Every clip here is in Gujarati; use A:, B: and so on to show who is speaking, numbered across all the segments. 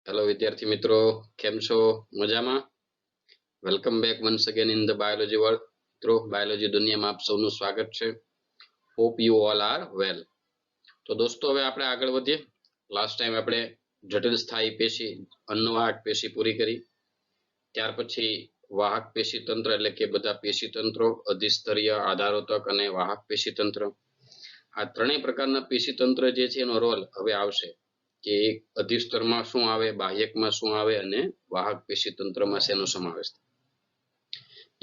A: હેલો વિદ્યાર્થી મિત્રો, કેમ છો? મજામાં? Welcome back once again in the biology world. મિત્રો, બાયોલોજી દુનિયામાં આપ સૌનું સ્વાગત છે. હોપ યુ ઓલ આર વેલ. તો દોસ્તો, હવે આપણે આગળ વધીએ. લાસ્ટ ટાઈમ આપણે જટિલ સ્થાયી પેશી, અન્નવાહક પેશી પૂરી કરી. ત્યાર પછી વાહક પેશી તંત્ર એટલે કે બધા પેશી તંત્રો, અધિસ્તરીય, આધારોતક અને વાહક પેશી તંત્ર. આ ત્રણેય પ્રકારના પેશી તંત્ર જે છે એનો રોલ હવે આવશે કે એક અધિસ્તરમાં શું આવે, બાહ્યકમાં શું આવે અને વાહક પેશી તંત્રમાં શેનો સમાવેશ થાય.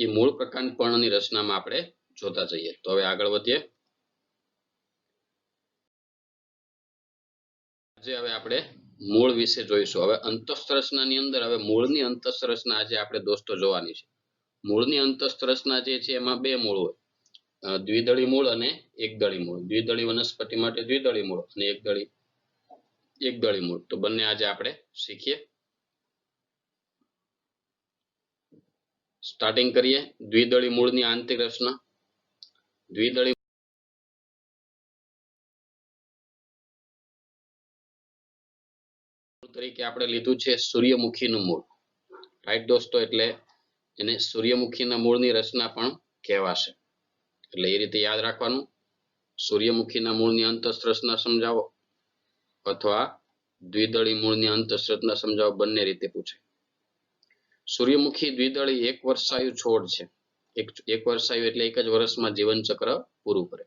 A: એ મૂળ પ્રકાંડ પર્ણની રચનામાં આપણે જોતા જઈએ. તો હવે આગળ વધીએ. આજે હવે આપણે મૂળ વિશે જોઈશું. હવે અંતઃસ્ત્રચનાની અંદર હવે મૂળની અંતઃસ્ત્રચના આજે આપણે દોસ્તો જોવાની છે. મૂળની અંતઃસ્ત્રચના જે છે એમાં બે મૂળ હોય, દ્વિદળી મૂળ અને એકદળી મૂળ. દ્વિદળી વનસ્પતિ માટે દ્વિદળી મૂળ અને એકદળી મૂળ. તો બંને આજે આપણે શીખીએ. સ્ટાર્ટિંગ કરીએ દ્વિદળી મૂળની આંતરિક રચના. દ્વિદળી તરીકે આપણે લીધું છે સૂર્યમુખીનું મૂળ. રાઈટ દોસ્તો, એટલે એને સૂર્યમુખીના મૂળની રચના પણ કહેવાશે. એટલે એ રીતે યાદ રાખવાનું. સૂર્યમુખીના મૂળની અંતઃસ્ત્રચના સમજાવો અથવા દ્વિદળી મૂળની અંતઃસ્ત્રચના સમજાવો, બંને રીતે પૂછે. સૂર્યમુખી દ્વિદળી એક વર્ષાયુ છોડ છે. એક વર્ષાયુ એટલે એક જ વર્ષમાં જીવન ચક્ર પૂરું કરે.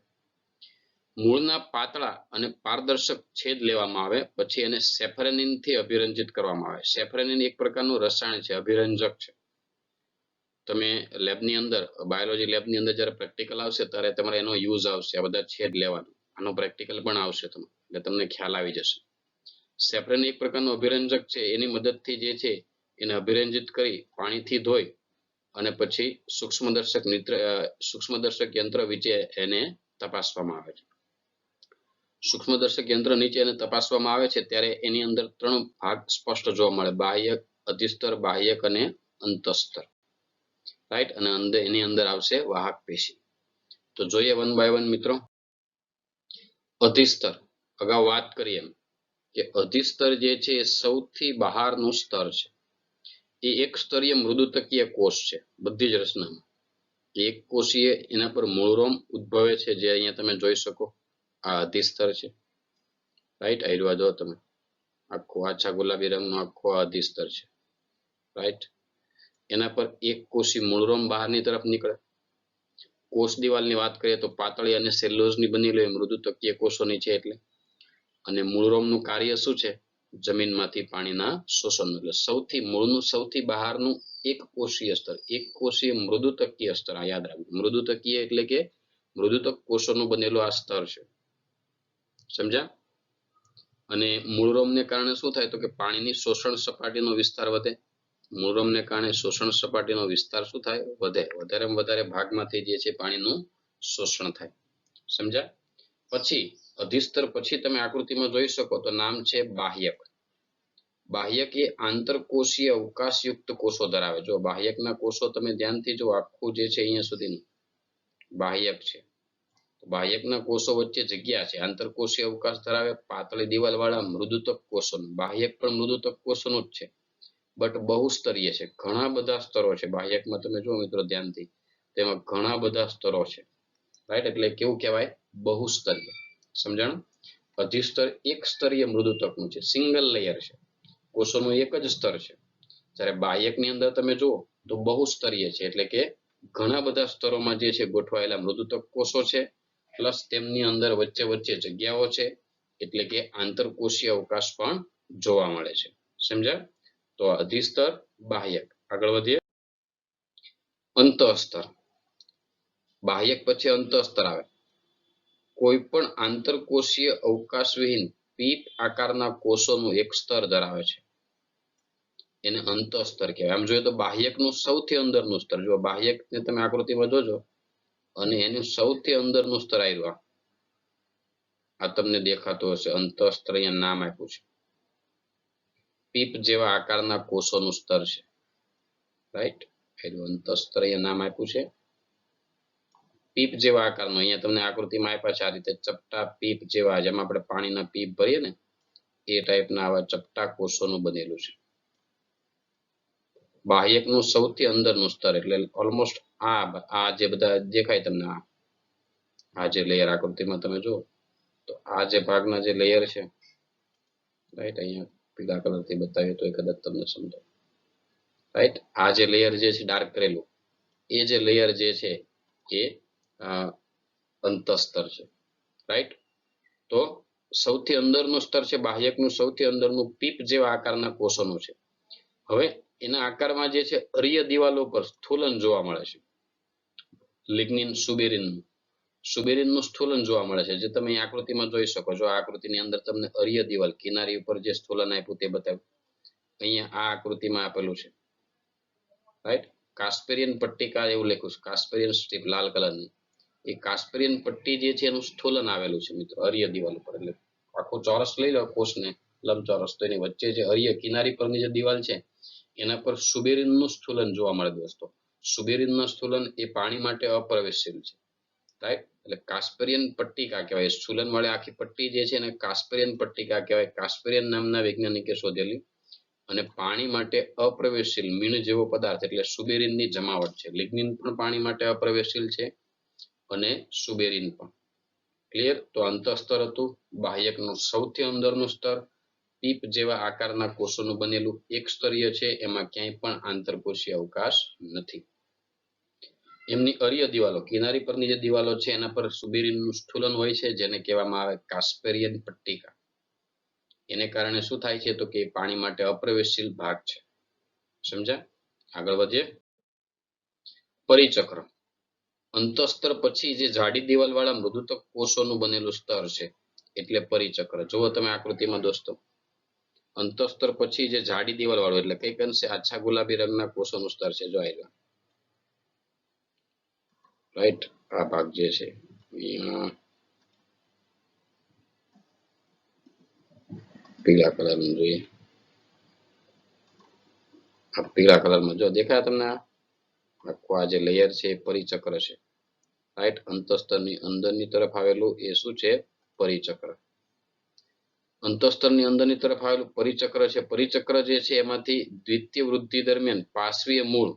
A: મૂળના પાતળા અને પારદર્શક છેદ લેવામાં આવે, પછી એને સેફરેનિન થી અભિરંજિત કરવામાં આવે. સેફરેનિન એક પ્રકારનું રસાયણ છે, અભિરંજક છે. તમે લેબની અંદર, બાયોલોજી લેબની અંદર જ્યારે પ્રેક્ટિકલ આવશે ત્યારે તમારે એનો યુઝ આવશે, આ બધા છેદ લેવાનો. આનો પ્રેક્ટિકલ પણ આવશે તમને, એટલે તમને ખ્યાલ આવી જશે. સેફરેન એક પ્રકારનું અભિરંજક છે. એની મદદથી જે છે એને અભિરંજિત કરી પાણીથી ધોઈ અને પછી સૂક્ષ્મદર્શક યંત્ર નીચે એને તપાસવામાં આવે છે. સૂક્ષ્મદર્શક યંત્ર નીચે એને તપાસવામાં આવે છે ત્યારે એની અંદર ત્રણ ભાગ સ્પષ્ટ જોવા મળે: બાહ્યક, અધિસ્તર, બાહ્યક અને અંતસ્તર. રાઈટ, અને એની અંદર આવશે વાહક પેશી. તો જોઈએ વન બાય વન મિત્રો. અધિસ્તર, અગાઉ વાત કરી એમ કે અધિસ્તર જે છે એ સૌથી બહારનું સ્તર છે. એ એક સ્તરીય મૃદુતકીય કોષ છે બધી જ રચનામાં. એક કોષીય, એના પર મૂળરોમ ઉદ્ભવે છે, જે અહીંયા તમે જોઈ શકો. આ અધિસ્તર છે. રાઈટ, આયરવા જો તમે, આખો આછા ગુલાબી રંગનો આખો અધિસ્તર છે. રાઈટ, એના પર એક કોષી મૂળરોમ બહારની તરફ નીકળે. કોષ દિવાલની વાત કરીએ તો પાતળી અને સેલ્યુલોઝની બનેલી મૃદુતકીય કોષોની છે. એટલે અને મૂળરોમનું કાર્ય શું છે? જમીનમાંથી પાણીના શોષણ. એટલે સૌથી મૂળનું સૌથી બહારનું એક કોષીય સ્તર, એક કોષીય મૃદુતકીય સ્તર. આ યાદ રાખવું, મૃદુતકીય એટલે કે મૃદુતક કોષોનું બનેલું આ સ્તર છે. સમજ્યા? અને મૂળરોમને કારણે શું થાય તો કે પાણીની શોષણ સપાટીનો વિસ્તાર વધે. મૂળરોમને કારણે શોષણ સપાટીનો વિસ્તાર શું થાય? વધે. વધારેમાં વધારે ભાગમાંથી જે છે પાણીનું શોષણ થાય. સમજ્યા? પછી અધિસ્તર પછી તમે આકૃતિમાં જોઈ શકો તો નામ છે બાહ્યક. બાહ્યક એ આંતરકોષીય અવકાશયુક્ત કોષો ધરાવે. જો બાહ્યકના કોષો તમે ધ્યાનથી જો, આખું જે છે અહીંયા સુધીનું બાહ્યક છે. બાહ્યકના કોષો વચ્ચે જગ્યા છે, આંતરકોષીય અવકાશ ધરાવે, પાતળી દિવાલ વાળા મૃદુતક કોષો. બાહ્યક પણ મૃદુતક કોષોનું જ છે, બટ બહુસ્તરીય છે. ઘણા બધા સ્તરો છે બાહ્યકમાં. તમે જો મિત્રો ધ્યાનથી, તેમાં ઘણા બધા સ્તરો છે. રાઈટ, એટલે કેવું કહેવાય? બહુસ્તરીય. સમજાણું? અધિસ્તર એક સ્તરીય મૃદુતકનું છે, સિંગલ લેયર છે, કોષોનું એક જ સ્તર છે. જ્યારે બાહ્યકની અંદર તમે જુઓ તો બહુસ્તરીય છે, એટલે કે ઘણા બધા સ્તરોમાં જે છે ગોઠવાયેલા મૃદુતક કોષો છે, પ્લસ તેમની અંદર વચ્ચે વચ્ચે જગ્યાઓ છે, એટલે કે આંતરકોષીય અવકાશ પણ જોવા મળે છે. સમજ્યા? તો અધિસ્તર, બાહ્યક. આગળ વધીએ. અંતઃસ્તર. બાહ્યક પછી અંતઃસ્તર આવે. કોઈ પણ આંતરકોષીય અવકાશવિહીન પીપ આકારના કોષોનું એક સ્તર ધરાવે છે, એને અંતઃસ્તર કહેવાય. આમ જોઈએ તો બાહ્યકનું સૌથી અંદરનું સ્તર, જો બાહ્યકને તમે આકૃતિમાં જોજો, અને એનું સૌથી અંદરનું સ્તર આવ્યું, આ તમને દેખાતું હશે. અંતઃસ્તર અહીંયા નામ આપ્યું છે. પીપ જેવા આકારના કોષોનું સ્તર છે. રાઈટ, અંતઃસ્તર અહીંયા નામ આપ્યું છે. પીપ જેવા આકારનો, અહીંયા તમને આકૃતિમાં આપ્યા છે આ રીતે, ચપટા પીપ જેવા, જેમ આપણે પાણીના પીપ ભરીએ ને એ ટાઈપના આવા ચપટા કોષોનું બનેલું છે. બાહ્યકનું સૌથી અંદરનું સ્તર એટલે ઓલમોસ્ટ આ જે બધા દેખાય તમને આ જે લેયર આકૃતિમાં તમે જુઓ તો આ જે ભાગના જે લેયર છે, રાઈટ, અહીંયા પીળા કલરથી બતાવ્યું તો કદાચ તમને સમજાય, રાઈટ. આ જે લેયર જે છે ડાર્ક કરેલું, એ જે લેયર જે છે એ અંતસ્તર છે, રાઈટ. તો સૌથી અંદરનું સ્તર છે બાહ્યકનું સૌથી અંદરનું પીપ જેવા આકારના કોષોનું છે. હવે એના આકારમાં જે છે અરીય દિવાલો પર સ્થૂલન જોવા મળે છે. લિગ્નિન સુબેરિનનું સ્થૂલન જોવા મળે છે, જે તમે આકૃતિમાં જોઈ શકો છો. આ આકૃતિની અંદર તમને અરીય દિવાલ કિનારી ઉપર જે સ્થૂલન આપ્યું તે બતાવ્યું. અહીંયા આ આકૃતિમાં આપેલું છે, રાઈટ. કાસ્પેરિયન પટ્ટિકા એવું લખ્યું છે, કાસ્પેરિયન સ્ટ્રીપ લાલ કલરની. એ કાસ્પેરિયન પટ્ટી જે છે એનું સ્થૂલન આવેલું છે મિત્રો અરીય દિવાલ ઉપર. એટલે આખું ચોરસ લઈ લો કોષને, લંબચોરસ, તો એની વચ્ચે જે અરીય કિનારી પરની જે દિવાલ છે એના પર સુબેરિનનું સ્થૂલન જોવા મળે દોસ્તો. સુબેરિનનું સ્થૂલન એ પાણી માટે અપ્રવેશશીલ છે, રાઈટ. એટલે કાસ્પેરિયન પટ્ટિકા કહેવાય. સ્થૂલન વાળી આખી પટ્ટી જે છે એને કાસ્પેરિયન પટ્ટિકા કહેવાય. કાસ્પેરિયન નામના વૈજ્ઞાનિકે શોધેલી અને પાણી માટે અપ્રવેશશીલ મીણ જેવો પદાર્થ એટલે સુબેરિનની જમાવટ છે. લિગ્નિન પણ પાણી માટે અપ્રવેશશીલ છે અને સુબેરિન પણ. ક્લિયર? તો અંતઃસ્તર હતું બાહ્યકનું સૌથી અંદરનું સ્તર, પીપ જેવા આકારના કોષોનું બનેલું એક સ્તરીય છે, એમાં ક્યાંય પણ આંતરકોષીય અવકાશ નથી. એમની અરીય દિવાલો કિનારી પરની જે દિવાલો છે એના પર સુબેરિનનું સ્થૂલન હોય છે, જેને કહેવામાં આવે કાસ્પેરિયન પટ્ટિકા. એને કારણે શું થાય છે તો કે પાણી માટે અપ્રવેશશીલ ભાગ છે. સમજ્યા? આગળ વધીએ. પરિચક્ર અંતઃસ્તર પછી જે જાડી દિવાલ વાળા મૃદુતક કોષોનું બનેલું સ્તર છે એટલે પરિચક્ર. જુઓ તમે આકૃતિમાં દોસ્તો, અંતઃસ્તર પછી જે જાડી દિવાલ વાળું એટલે કઈક અંશે આછા ગુલાબી રંગના કોષોનું સ્તર છે. જોઈ લો, રાઈટ. આ ભાગ જે છે પીળા કલરનું જોઈએ. આ પીળા કલરમાં જો દેખાય તમને, આખું આ જે લેયર છે એ પરિચક્ર છે, રાઈટ. અંતઃસ્તરની અંદરની તરફ આવેલું એ શું છે? પરિચક્ર. અંતઃસ્તરની અંદરની તરફ આવેલું પરિચક્ર છે. પરિચક્ર જે છે એમાંથી દ્વિતીય વૃદ્ધિ દરમિયાન પાર્શ્વીય મૂળ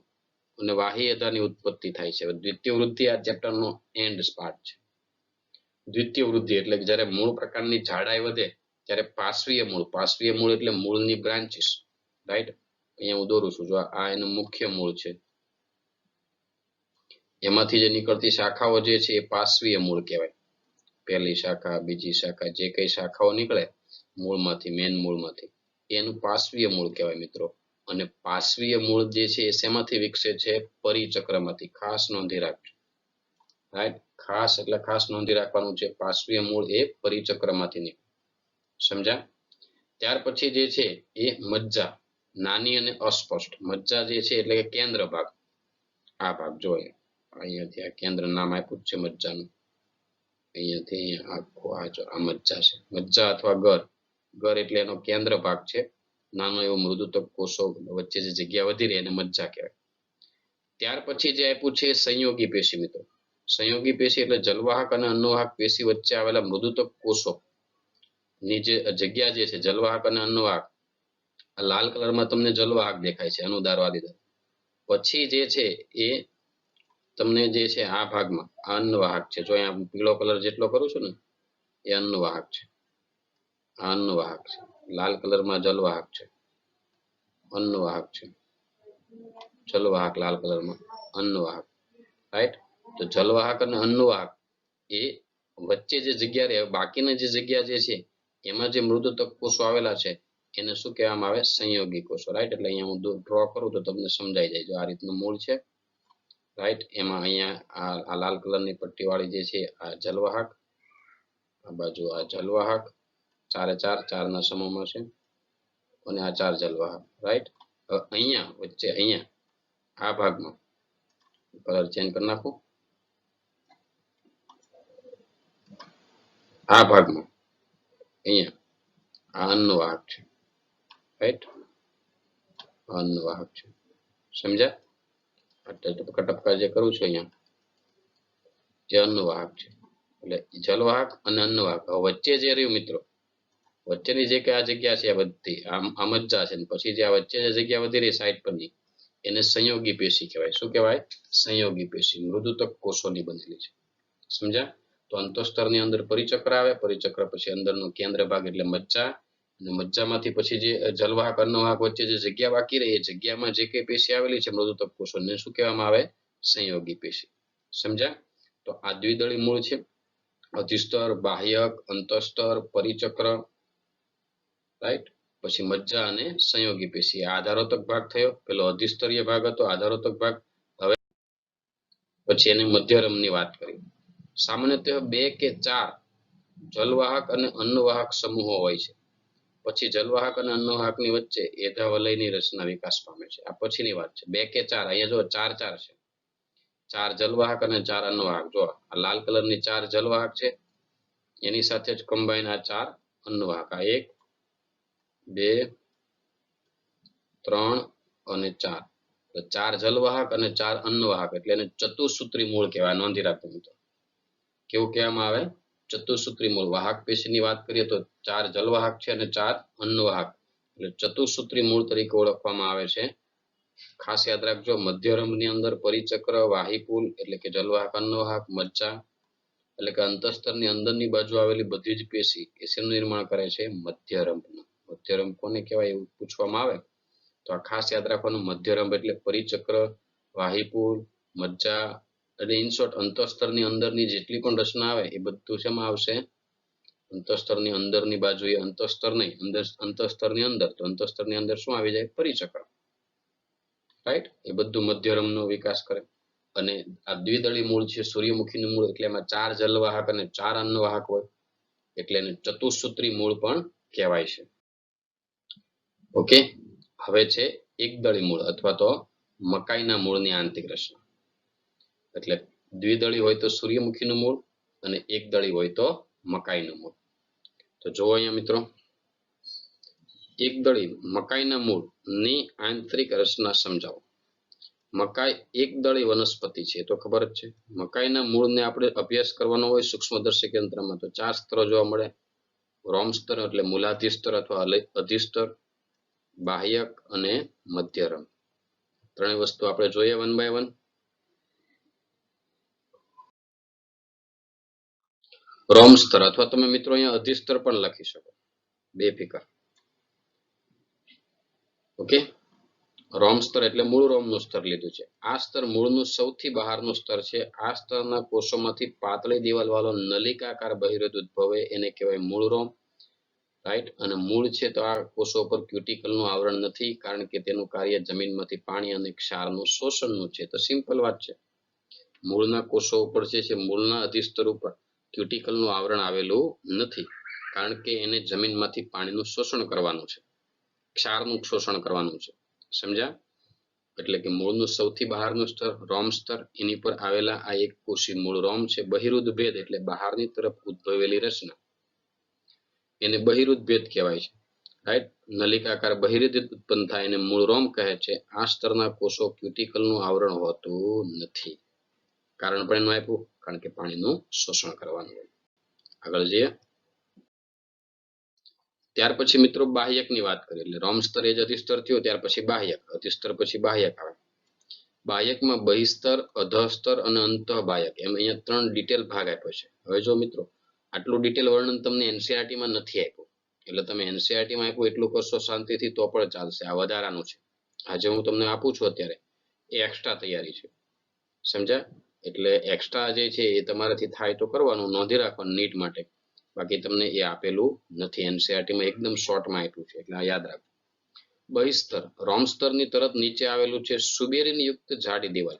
A: અને બાહ્યતાની ઉત્પત્તિ થાય છે. દ્વિતીય વૃદ્ધિ આ ચેપ્ટરનો એન્ડ પાર્ટ છે. દ્વિતીય વૃદ્ધિ એટલે કે જ્યારે મૂળ પ્રકારની જાડાઈ વધે ત્યારે પાર્શ્વીય મૂળ એટલે મૂળની બ્રાન્ચીસ, રાઈટ. અહીંયા હું દોરું છું, જો આ એનું મુખ્ય મૂળ છે, એમાંથી જે નીકળતી શાખાઓ જે છે એ પાર્શ્વીય મૂળ કહેવાય. પહેલી શાખા, બીજી શાખા, જે કઈ શાખાઓ નીકળે મૂળમાંથી, મેન મૂળમાંથી, એનું પાર્શ્વીય મૂળ કહેવાય મિત્રો. અને પાર્શ્વીય મૂળ જે છે એ શેમાંથી વિકસે છે? પરિચક્રમાંથી. ખાસ નોંધી રાખજો, રાઈટ. ખાસ એટલે ખાસ નોંધી રાખવાનું છે, પાર્શ્વીય મૂળ એ પરિચક્રમાંથી નીકળે. સમજ્યા? ત્યાર પછી જે છે એ મજ્જા, નાની અને અસ્પષ્ટ. મજ્જા જે છે એટલે કે કેન્દ્ર ભાગ. આ ભાગ જોઈએ, અહીંયાથી આ કેન્દ્ર નામ આપ્યું છે મજ્જાનું. અહીંયાથી અહીંયા આખો આ મજ્જા છે. મજ્જા અથવા ગર એટલે એનો કેન્દ્ર ભાગ છે. નાનો એવો મૃદુતક કોષો વચ્ચે જે જગ્યા વધી રહી એને મજ્જા કહેવાય. ત્યાર પછી જે આપ્યું છે સંયોગી પેશી મિત્રો. સંયોગી પેશી એટલે જલવાહક અને અન્નવાહક પેશી વચ્ચે આવેલા મૃદુતક કોષો ની જે જગ્યા જે છે, જલવાહક અને અન્નવાહક. લાલ કલરમાં તમને જલવાહક દેખાય છે, અનુદારવા લીધા. પછી જે છે એ તમને જે છે આ ભાગમાં આ અન્નવાહક છે. જો અહીંયા પીળો કલર જેટલો કરું છું ને એ અન્નવાહક છે. આ અન્નવાહક છે. લાલ કલરમાં જલવાહક છે, અન્નવાહક છે. જલવાહક લાલ કલરમાં, અન્નવાહક, રાઈટ. તો જલવાહક અને અન્નવાહક એ વચ્ચે જે જગ્યા રહે, બાકીની જે જગ્યા જે છે એમાં જે મૃદુતક કોષો આવેલા છે એને શું કહેવામાં આવે? સંયોગી કોષો, રાઈટ. એટલે અહીંયા હું ડ્રો કરું તો તમને સમજાઈ જાય. જો આ રીતનું મૂળ છે, રાઈટ. એમાં અહીંયા આ લાલ કલરની પટ્ટી વાળી જે છે આ જલવાહક, આ બાજુ આ જલવાહક, ચારે ચારના સમૂહમાં છે અને આ 4 જલવાહક, રાઈટ. અહીંયા વચ્ચે અહીંયા આ ભાગમાં કલર ચેન્જ કરી નાખું. આ ભાગમાં અહીંયા આ અન્નવાહક છે, રાઈટ. અન્નવાહક છે. સમજ્યા? ટપકા જે કરું છું અહીંયા એ અન્નવાહક છે. એટલે જલવાહક અને અન્નવાહક વચ્ચે જે રહ્યું મિત્રો વચ્ચેની જે કે આ જગ્યા છે આ બધી આ મજ્જા છે, પછી જે આ વચ્ચે જે જગ્યા વધી રહી સાઈડ પરની એને સંયોગી પેશી કહેવાય. શું કહેવાય? સંયોગી પેશી. મૃદુતક કોષોની બનેલી છે. સમજ્યા? તો અંતઃસ્તરની અંદર પરિચક્ર આવે, પરિચક્ર પછી અંદરનો કેન્દ્ર ભાગ એટલે મજ્જા, અને મજ્જામાંથી પછી જે જલવાહક અન્નવાહક વચ્ચે જે જગ્યા બાકી રહી એ જગ્યામાં જે કઈ પેશી આવેલી છે મૃદુતક કોષોને શું કહેવામાં આવે? સંયોગી પેશી. સમજ્યા? તો આ દ્વિદળી મૂળ છે. અધિસ્તર, બાહ્યક, અંતઃસ્તર, પરિચક્ર, રાઈટ, પછી મજ્જા અને સંયોગી પેશી. આ આધારોતક ભાગ થયો. પેલો અધિસ્તરીય ભાગ હતો આધારોતક ભાગ. હવે પછી એને મધ્યરમની વાત કરી. સામાન્યતઃ 2 કે 4 જલવાહક અને અન્નવાહક સમૂહો હોય છે. પછી જલવાહક અને અન્નવાહકની વચ્ચે એધાવલયની રચના વિકાસ પામે છે. આ પછીની વાત છે. 2 કે 4, અહીંયા જો 4 4 છે. 4 જલવાહક અને 4 અન્નવાહક. જો આ લાલ કલરની 4 જલવાહક છે, એની સાથે જ કમ્બાઈન આ 4 અન્નવાહક. આ 1 2 3 અને 4. 4 જલવાહક અને 4 અન્નવાહક એટલે એને ચતુસૂત્રી મૂળ કહેવાય. નોંધી રાખજો મિત્રો. કેવું કહેવામાં આવે? ચતુસૂત્રી મૂળ. વાહક પેશીની વાત કરીએ તો 4 જલવાહક છે અને 4 અન્નવાહક એટલે ચતુસૂત્રી મૂળ તરીકે ઓળખવામાં આવે છે. ખાસ યાદ રાખજો, મધ્યરમની અંદર પરિચક્ર, વાહિપુલ એટલે કે જલવાહક અન્નવાહક, મજ્જા એટલે કે અંતઃસ્તરની અંદરની બાજુ આવેલી બધી જ પેશી એ શેનું નિર્માણ કરે છે? મધ્યરંભનું. મધ્યરંભ કોને કહેવાય એવું પૂછવામાં આવે તો આ ખાસ યાદ રાખવાનું. મધ્યરંભ એટલે પરિચક્ર, વાહિપુલ, મજ્જા અને ઇન શોર્ટ અંતઃસ્તરની અંદરની જેટલી પણ રચના આવે એ બધું શેમાં આવશે? અંતઃસ્તરની અંદરની બાજુ. એ અંતઃસ્તર નહીં, અંતઃસ્તરની અંદર. તો અંતઃસ્તરની અંદર શું આવી જાય? પરિચક્ર. રાઈટ, એ બધું મધ્યરમનો વિકાસ કરે. અને આ દ્વિદળી મૂળ છે સૂર્યમુખીનું મૂળ એટલે એમાં 4 જલવાહક અને 4 અન્નવાહક હોય એટલે એને ચતુસૂત્રી મૂળ પણ કહેવાય છે. ઓકે, હવે છે એકદળી મૂળ અથવા તો મકાઈના મૂળની આંતરિક રચના. એટલે દ્વિદળી હોય તો સૂર્યમુખીનું મૂળ અને એકદળી હોય તો મકાઈનું મૂળ. તો જુઓ અહીંયા મિત્રો, એકદળી મકાઈના મૂળની આંતરિક રચના સમજાવો. મકાઈ એકદળી વનસ્પતિ છે તો ખબર જ છે. મકાઈના મૂળને આપણે અભ્યાસ કરવાનો હોય સૂક્ષ્મદર્શક યંત્રમાં તો 4 સ્તરો જોવા મળે. રોમ સ્તર એટલે મૂલાધિસ્તર અથવા અધિસ્તર, બાહ્યક અને મધ્યરમ. ત્રણેય વસ્તુ આપણે જોઈએ વન બાય વન. રોમ સ્તર અથવા તમે મિત્રો અહીંયા અધિસ્તર પણ લખી શકો, બેફિકર. ઓકે, રોમ સ્તર એટલે મૂળ રોમનું સ્તર લીધું છે. આ સ્તર મૂળનું સૌથી બહારનું સ્તર છે. આ સ્તરના કોષોમાંથી પાતળી દિવાલ વાળો નલિકાકાર બહિર્ગત ઉદ્ભવે એને કહેવાય મૂળ રોમ. રાઈટ, અને મૂળ છે તો આ કોષો પર ક્યુટિકલનું આવરણ નથી કારણ કે તેનું કાર્ય જમીનમાંથી પાણી અને ક્ષારનું શોષણનું છે. તો સિમ્પલ વાત છે. મૂળના કોષો ઉપર છે મૂળના અધિસ્તર ઉપર ક્યુટિકલનું આવરણ આવેલું નથી કારણ કે એને જમીનમાંથી પાણીનું શોષણ કરવાનું છે, ક્ષારનું શોષણ કરવાનું છે. સમજ્યા? એટલે કે મૂળનું સૌથી બહારનું સ્તર રોમ સ્તર, એની પર આવેલા આ એક કોષી મૂળ રોમ છે. બહિરુદ્ધ ભેદ એટલે બહારની તરફ ઉદ્ભવેલી રચના એને બહિરુદ્ધ ભેદ કહેવાય છે. રાઈટ, નલિકાકાર બહિરુદ્ધ ઉત્પન્ન થાય એને મૂળ રોમ કહે છે. આ સ્તરના કોષો ક્યુટિકલનું આવરણ હોતું નથી. કારણ પણ એનું આપ્યું, કારણ કે પાણીનું શોષણ કરવાનું હોય. આગળ જઈએ. ત્યાર પછી મિત્રો બાહ્યકની વાત કરીએ. એટલે રોમ સ્તર એ જ અધિસ્તર થયો, ત્યાર પછી બાહ્યક. અધિસ્તર પછી બાહ્યક આવે. બાહ્યકમાં બહિસ્તર, અધઃસ્તર અને અંતઃબાહ્યક એમ અહીંયા 3 ડિટેલ ભાગ આપ્યો છે. હવે જો મિત્રો આટલું ડિટેલ વર્ણન તમને એનસીઆરટીમાં નથી આપ્યું, એટલે તમે એનસીઆરટીમાં આપ્યું એટલું કરશો શાંતિથી તો પણ ચાલશે. આ વધારાનું છે. આજે હું તમને આપું છું અત્યારે એ એક્સ્ટ્રા તૈયારી છે. સમજ્યા? એટલે એક્સ્ટ્રા જે છે એ તમારાથી થાય તો કરવાનું, નોંધી રાખવાનું નીટ માટે. બાકી તમને એ આપેલું નથી. એનસીઆરટીમાં એકદમ શોર્ટમાં આપ્યું છે એટલે યાદ રાખજો. બહિસ્તર રોમ સ્તરની તરત નીચે આવેલું છે. સુબેરીન યુક્ત જાડી દિવાલ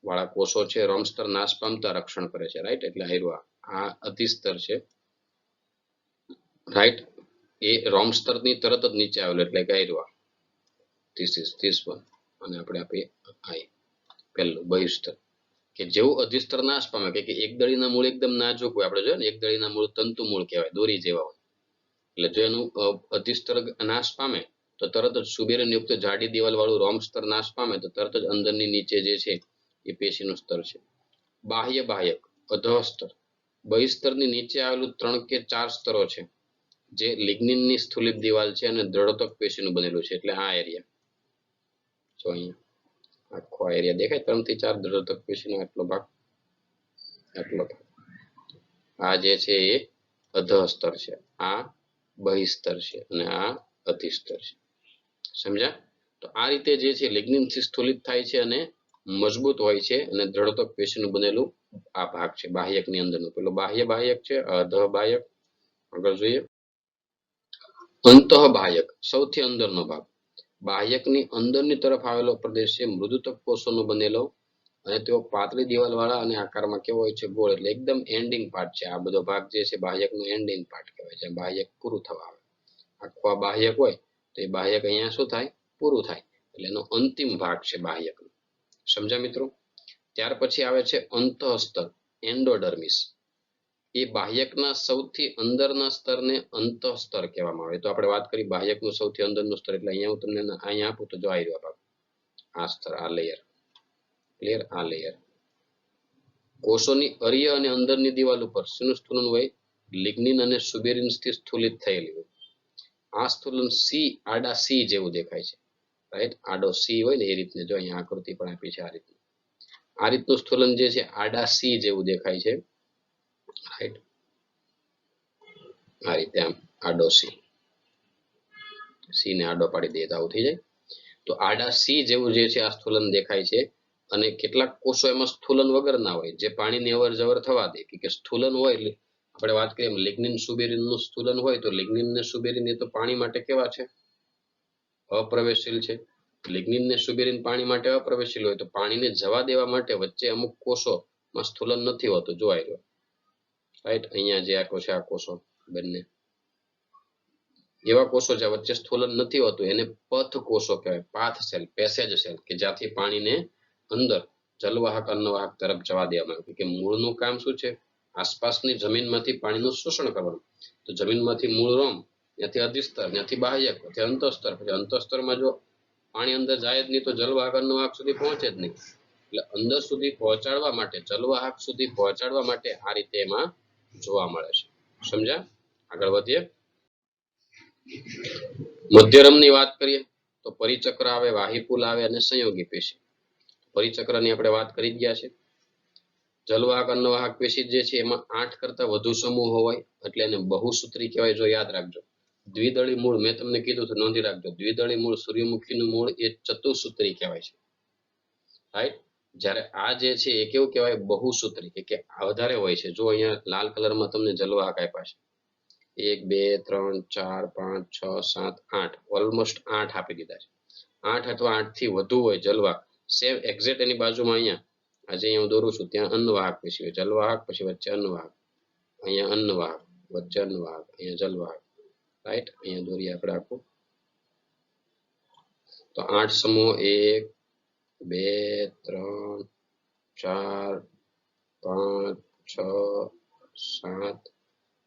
A: વાળા કોષો છે. રોમ સ્તર નાશ પામતા રક્ષણ કરે છે. રાઈટ, એટલે આ અધિસ્તર છે. રાઈટ, એ રોમ સ્તરની તરત જ નીચે આવેલું એટલે કે this one. અને આપણે આપીએ આઈ પહેલું બહિસ્તર કે જેવું અધિસ્તર નાશ પામે કે એકદળીના મૂળ એકદમ નાજુક હોય. આપણે જોઈએ ને એકદળીના મૂળ તંતુ મૂળ કહેવાય, દોરી જેવા હોય. એટલે જો એનું અધિસ્તર નાશ પામે તો તરત જ સુબેરીન યુક્ત જાડી દિવાલ વાળું રોમ સ્તર નાશ પામે તો તરત જ અંદરની નીચે જે છે એ પેશીનું સ્તર છે. બાહ્ય બાહ્યક અધઃસ્તર બહિસ્તરની નીચે આવેલું 3 કે 4 સ્તરો છે. જે લિગ્નિનની સ્થૂલિત દિવાલ છે અને દ્રઢોતક પેશીનું બનેલું છે, એટલે આ એરિયા જો અહીંયા આખો એરિયા દેખાય, 3 થી 4 દ્રઢોતક પેશીનો આટલો ભાગ, આ જે છે એ અધઃસ્તર છે, આ બહિસ્તર છે અને આ અધિસ્તર છે. સમજ્યા? તો આ રીતે જે છે લિગ્નિનથી સ્થૂલિત થાય છે અને મજબૂત હોય છે અને દ્રઢોતક પેશીનું બનેલું આ ભાગ છે બાહ્યકની અંદરનો. પેલો બાહ્ય બાહ્યક છે, અધઃ બાહ્યક. આગળ જોઈએ અંતઃ બાહ્યક, સૌથી અંદરનો ભાગ. બાહ્યકની અંદરની તરફ આવેલો પ્રદેશ છે મૃદુતક કોષોનો બનેલો અને તેઓ પાતળી દિવાલ વાળા અને આકારમાં કેવો હોય છે? ગોળ. એટલે એકદમ એન્ડિંગ પાર્ટ છે આ બધો ભાગ જે છે બાહ્યકનો એન્ડિંગ પાર્ટ કહેવાય છે. બાહ્યક પૂરું થવા આવે, આખું આ બાહ્યક હોય તો એ બાહ્યક અહીંયા શું થાય? પૂરું થાય, એટલે એનો અંતિમ ભાગ છે બાહ્યક. સમજ્યા મિત્રો? ત્યાર પછી આવે છે અંતઃસ્તર, એન્ડોડર્મિસ. એ બાહ્યકના સૌથી અંદરના સ્તરને અંતઃસ્તર કહેવામાં આવે. તો આપણે વાત કરી બાહ્યકનું સૌથી અંદરનું સ્તર, એટલે અહીંયા હું તમને અહીંયા આપું તો જો આવી રહ્યો ભાગ, આ સ્તર, આ લેયર. ક્લિયર? આ લેયર કોષોની અર્ય અને અંદરની દિવાલ ઉપર શેનું સ્થૂલન હોય? લિગ્નિન અને સુબેરિન્સથી સ્થૂલિત થયેલી હોય. આ સ્થૂલન સી, આડા સી જેવું દેખાય છે, રાઈટ? આડો સી હોય ને એ રીતને, જો અહીંયા આકૃતિ પણ આપી છે આ રીતનું. આ રીતનું સ્થૂલન જે છે આડા સી જેવું દેખાય છે, રાઈટ? આ રીતે આમ આડો સી ને આડો પાડી દઈએ તો આવું થઈ જાય. તો આડા સી જેવું જે છે આ સ્થૂલન દેખાય છે અને કેટલાક કોષો એમાં સ્થૂલન વગરના હોય, જે પાણીની અવર જવર થવા દે. કે સ્થૂલન હોય એટલે આપણે વાત કરીએ લિગ્નિન સુબેરિનનું સ્થૂલન હોય તો લિગ્નિન ને સુબેરિન એ તો પાણી માટે કેવા છે? અપ્રવેશશીલ છે. લિગ્નિન ને સુબેરિન પાણી માટે અપ્રવેશશીલ હોય તો પાણીને જવા દેવા માટે વચ્ચે અમુક કોષોમાં સ્થૂલન નથી હોતું, જોવાય રહ્યો, રાઈટ? અહીંયા જે આ કોષો, આ કોષો બંને એવા કોષો જ્યાં વચ્ચે સ્થૂલન નથી હોતું એને પથ કોષો કહેવાય, પાથ સેલ, પેસેજ સેલ, કે જ્યાંથી પાણીને અંદર જલવાહક અન્નવાહક તરફ જવા દેવામાં આવે. કે મૂળનું કામ શું છે? આસપાસની જમીનમાંથી પાણીનું શોષણ કરવાનું. તો જમીનમાંથી મૂળ રોમ, ત્યાંથી અધિસ્તર, ત્યાંથી બાહ્યક, પછી અંતઃસ્તર. પછી અંતઃસ્તરમાં જો પાણી અંદર જાય જ નહીં તો જલવાહક અન્નવાહક સુધી પહોંચે જ નહીં. એટલે અંદર સુધી પહોંચાડવા માટે, જલવાહક સુધી પહોંચાડવા માટે આ રીતે એમાં જોવા મળે છે. સમજ્યા? આગળ વધીએ. મધ્યરમની વાત કરીએ તો પરિચક્ર આવે, વાહિપુલ આવે અને સંયોગી પેશી. પરિચક્રની આપણે વાત કરી ગયા છે. જલવાહક અન્નવાહક પેશી જે છે એમાં 8 કરતા વધુ સમૂહ હોય એટલે એને બહુસૂત્રી કહેવાય. જો યાદ રાખજો, દ્વિદળી મૂળ મેં તમને કીધું તો નોંધી રાખજો, દ્વિદળી મૂળ સૂર્યમુખીનું મૂળ એ ચતુસૂત્રી કહેવાય છે, રાઈટ? જ્યારે આ જે છે એ કેવું કહેવાય? બહુસૂત્રી, કે વધારે હોય છે. જો અહીંયા લાલ કલરમાં તમને જલવાહક આપ્યા છે, 1 2 3 4 5 6 7 8, ઓલમોસ્ટ 8 આપી દીધા છે. 8 અથવા 8 થી વધુ હોય જલવાહક. સેમ એક્ઝેક્ટ એની બાજુમાં અહીંયા આજે અહીંયા હું દોરું છું ત્યાં અન્નવાહક પેશી હોય, જલવાહક પછી વચ્ચે અન્નવાહક, અહીંયા અન્નવાહક, વચ્ચે અન્નવાહક, અહીંયા જલવાહક, રાઈટ? અહીંયા દોરીએ આપણે આખું. તો 8 સમૂહ 1 2 3 4 5 6 7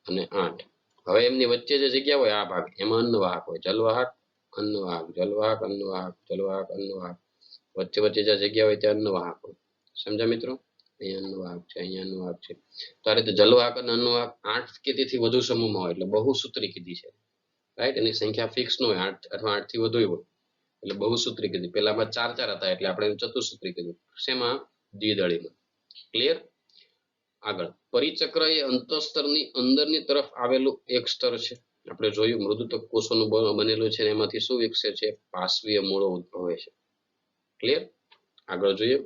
A: અને 8. હવે એમની વચ્ચે જે જગ્યા હોય આ ભાગ એમાં અન્નવાહક હોય, જલવાહક અન્નવાહક, જલવાહક અન્નવાહક, જલવાહક અન્નવાહક. વચ્ચે વચ્ચે જે જગ્યા હોય ત્યાં અન્નવાહક હોય. સમજ્યા મિત્રો? અહીંયા અન્નવાહક છે, અહીંયા અન્નવાહક છે. તો આ રીતે જલવાહક અને અન્નવાહક 8 કે તેથી વધુ સમૂહમાં હોય એટલે બહુસૂત્રી કીધી છે, રાઈટ? એની સંખ્યા ફિક્સ ન હોય, 8 અથવા 8 થી વધુ હોય એટલે બહુસૂત્રી કીધી. પેલામાં 4 4 હતા એટલે આપણે ચતુસૂત્રી કીધું. શેમાં? દ્વિદળીમાં. ક્લિયર? આગળ પરિચક્ર એ અંતઃસ્તરની અંદરની તરફ આવેલું એક સ્તર છે. આપણે જોયું મૃદુતક કોષોનું બનેલું છે, એમાંથી શું વિકસે છે? પાર્શ્વીય મૂળો ઉદ્ભવે છે. ક્લિયર? આગળ જોઈએ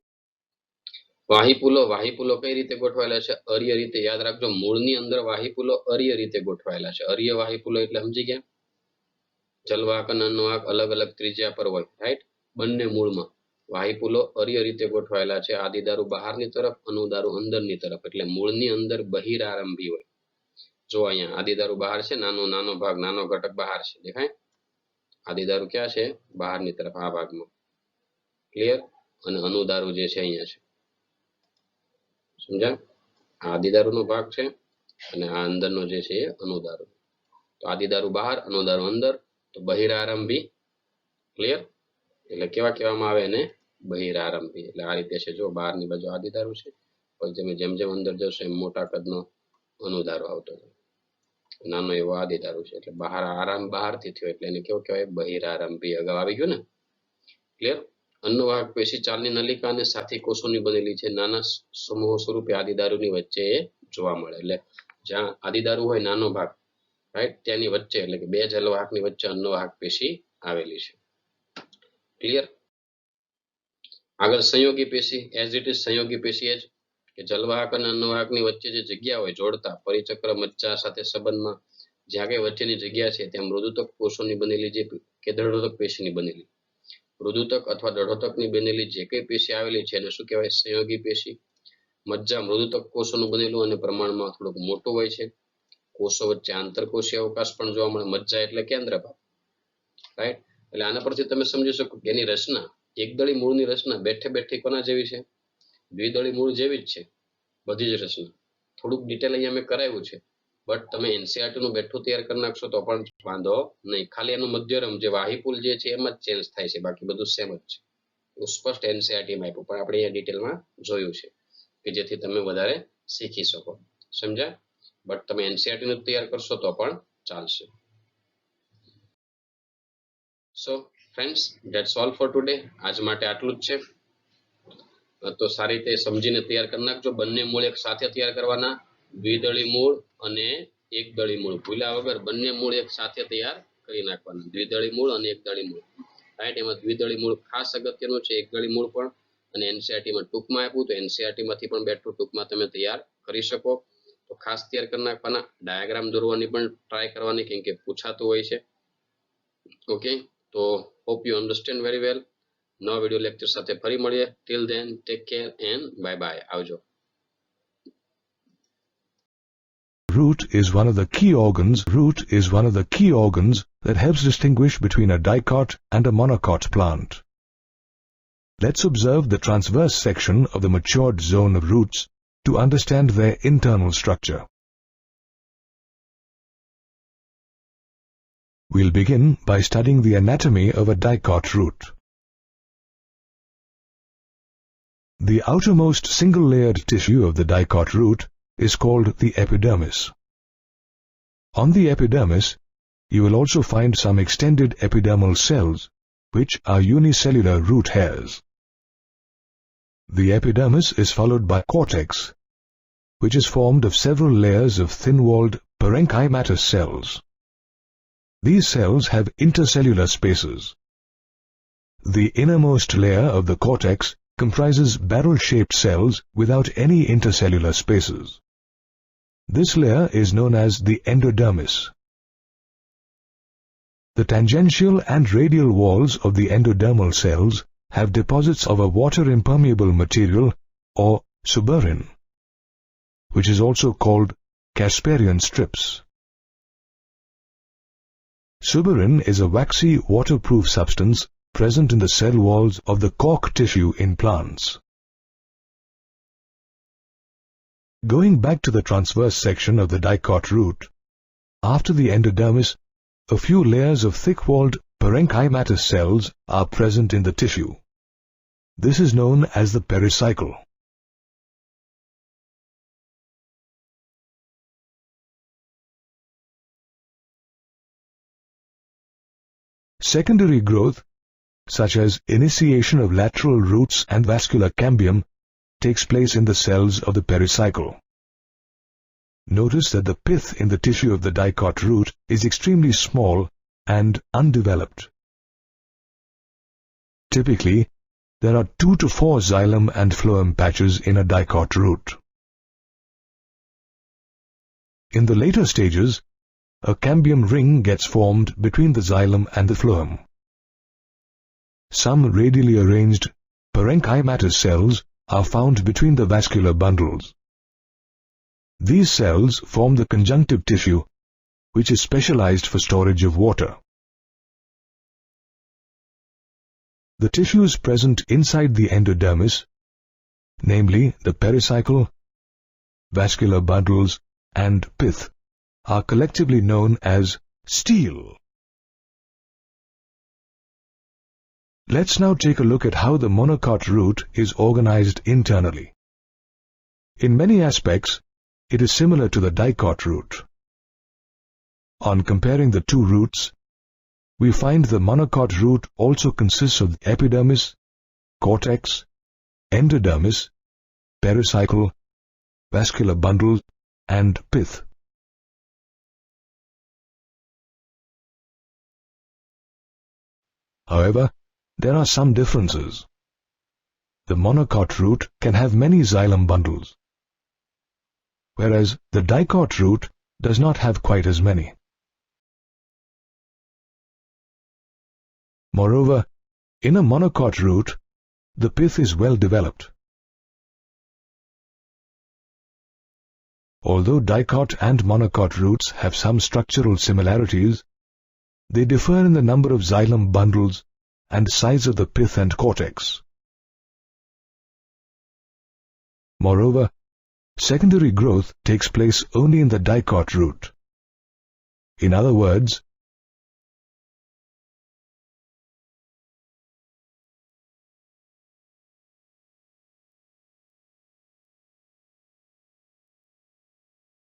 A: વાહિપુલો. વાહિપુલો કઈ રીતે ગોઠવાયેલા છે? અર્ય રીતે. યાદ રાખજો, મૂળની અંદર વાહિપુલો અર્ય રીતે ગોઠવાયેલા છે. અર્ય વાહિપુલો એટલે સમજી ગયા? જલવાહક અને અન્નવાહક અલગ અલગ ત્રિજ્યા પર હોય, રાઈટ? બંને મૂળમાં વાહિપુલો અર્ય રીતે ગોઠવાયેલા છે. આદિદારુ બહારની તરફ, અનુદારુ અંદરની તરફ, એટલે મૂળની અંદર બહિરારંભી હોય. જો અહીંયા આદિદારુ બહાર છે, નાનો નાનો ભાગ, નાનો ઘટક બહાર છે, દેખાય? આદિદારુ ક્યાં છે? બહારની તરફ, આ ભાગમાં. ક્લિયર? અને અનુદારુ જે છે અહીંયા છે. સમજ્યા? આ આદિદારુનો ભાગ છે અને આ અંદરનો જે છે એ અનુદારુ. તો આદિદારુ બહાર, અનુદારુ અંદર, તો બહિરારંભી. ક્લિયર? એટલે કેવા કહેવામાં આવે એને? બહિરારંભી. એટલે આ રીતે છે, જો બહારની બાજુ આદિદારુ છે, પછી તમે જેમ જેમ અંદર જશો એમ મોટા કદનો અનુદારુ આવતો જાય. નાનો એવો આદિદારુ છે એટલે બહાર આરામ બહારથી થયો એટલે એને કેવો કહેવાય બહિરારંભ બી અગાઉ આવી ગયું ને ક્લિયર અન્નવાહક પેશી ચાલની નલિકા અને સાથી કોષોની બનેલી છે નાના સમૂહો સ્વરૂપે આદિદારુની વચ્ચે જોવા મળે એટલે જ્યાં આદિદારુ હોય નાનો ભાગ રાઈટ તેની વચ્ચે એટલે કે બે જલવાહકની વચ્ચે અન્નવાહક પેશી આવેલી છે ક્લિયર આગળ સંયોગી પેશી એઝ ઇટ ઇઝ સંયોગી પેશી એ જ કે જલવાહક અને અન્નવાહકની વચ્ચે જે જગ્યા હોય જોડતા પરિચક્ર મજ્જા સાથે સંબંધમાં જ્યાં કઈ વચ્ચેની જગ્યા છે ત્યાં મૃદુતક કોષોની બનેલી જે કે દળોતક પેશીની બનેલી મૃદુતક અથવા દળોતકની બનેલી જે કઈ પેશી આવેલી છે એને શું કહેવાય સંયોગી પેશી મજ્જા મૃદુતક કોષોનું બનેલું અને પ્રમાણમાં થોડુંક મોટું હોય છે કોષો વચ્ચે આંતરકોષીય અવકાશ પણ જોવા મળે મજ્જા એટલે કેન્દ્ર ભાગ રાઈટ એટલે આના પરથી તમે સમજી શકો કે એની રચના એકદળી મૂળની રચના બેઠે બેઠી કોના જેવી છે દ્વિદળી મૂળ જેવી જ છે બધી જ રચના થોડુંક ડિટેલ અહીંયા મેં કરાવ્યું છે બટ તમે એનસીઆરટી નું બેઠું તૈયાર કરી નાખશો તો પણ વાંધો નહીં ખાલી એનું મધ્યરમ જે વાહીપુલ જે છે એમાં જ ચેન્જ થાય છે બાકી બધું સેમ જ છે એવું સ્પષ્ટ એનસીઆરટી માં આપ્યું પણ આપણે અહીંયા ડિટેલમાં જોયું છે કે જેથી તમે વધારે શીખી શકો સમજ્યા બટ તમે એનસીઆરટી નું તૈયાર કરશો તો પણ ચાલશે so friends that's all four today આજ માટે આટલું જ છે તો સારી રીતે સમજીને તૈયાર કરી નાખજો બંને મૂળ એક સાથે તૈયાર કરવાના દ્વિદળી મૂળ અને એક દળી મૂળ ભૂલ્યા વગર બંને મૂળ એક સાથે તૈયાર કરી નાખવાના દ્વિદળી મૂળ અને એક દળી મૂળ રાઈટ એમાં દ્વિદળી મૂળ ખાસ અગત્યનું છે એક દળી મૂળ પણ અને એનસીઆરટી માં ટૂંકમાં આપ્યું તો એનસીઆરટી માંથી પણ બેઠું ટૂંકમાં તમે તૈયાર કરી શકો તો ખાસ તૈયાર કરી નાખવાના ડાયાગ્રામ દોરવાની પણ ટ્રાય કરવાની કેમ કે પૂછાતું હોય છે ઓકે તો hope you understand very well નવા વિડિયો લેક્ચર સાથે ફરી મળીએ till then take care and bye bye આવજો
B: Root is one of the key organs. Root is one of the key organs that helps distinguish between a dicot and a monocot plant. Let's observe the transverse section of the matured zone of roots to understand their internal structure. We'll begin by studying the anatomy of a dicot root. The outermost single-layered tissue of the dicot root is called the epidermis. On the epidermis, you will also find some extended epidermal cells, which are unicellular root hairs. The epidermis is followed by cortex, which is formed of several layers of thin-walled parenchymatous cells. These cells have intercellular spaces. The innermost layer of the cortex comprises barrel-shaped cells without any intercellular spaces. This layer is known as the endodermis. The tangential and radial walls of the endodermal cells have deposits of a water-impermeable material or suberin, which is also called Casparian strips. Suberin is a waxy, waterproof substance present in the cell walls of the cork tissue in plants. Going back to the transverse section of the dicot root, after the endodermis, a few layers of thick-walled parenchymatous cells are present in the tissue. This is known as the pericycle. Secondary growth, such as initiation of lateral roots and vascular cambium, takes place in the cells of the pericycle. Notice that the pith in the tissue of the dicot root is extremely small and undeveloped. Typically, there are 2 to 4 xylem and phloem patches in a dicot root. In the later stages, a cambium ring gets formed between the xylem and the phloem. Some radially arranged parenchymatous cells are found between the vascular bundles. These cells form the conjunctive tissue, which is specialized for storage of water. The tissues present inside the endodermis, namely the pericycle, vascular bundles, and pith, are collectively known as stele. Let's now take a look at how the monocot root is organized internally. In many aspects, it is similar to the dicot root. On comparing the two roots, we find the monocot root also consists of the epidermis, cortex, endodermis, pericycle, vascular bundle, and pith. However, there are some differences. The monocot root can have many xylem bundles, whereas the dicot root does not have quite as many. Moreover, in a monocot root, the pith is well developed. Although dicot and monocot roots have some structural similarities, they differ in the number of xylem bundles and size of the pith and cortex. Moreover, secondary growth takes place only in the dicot root. In other words,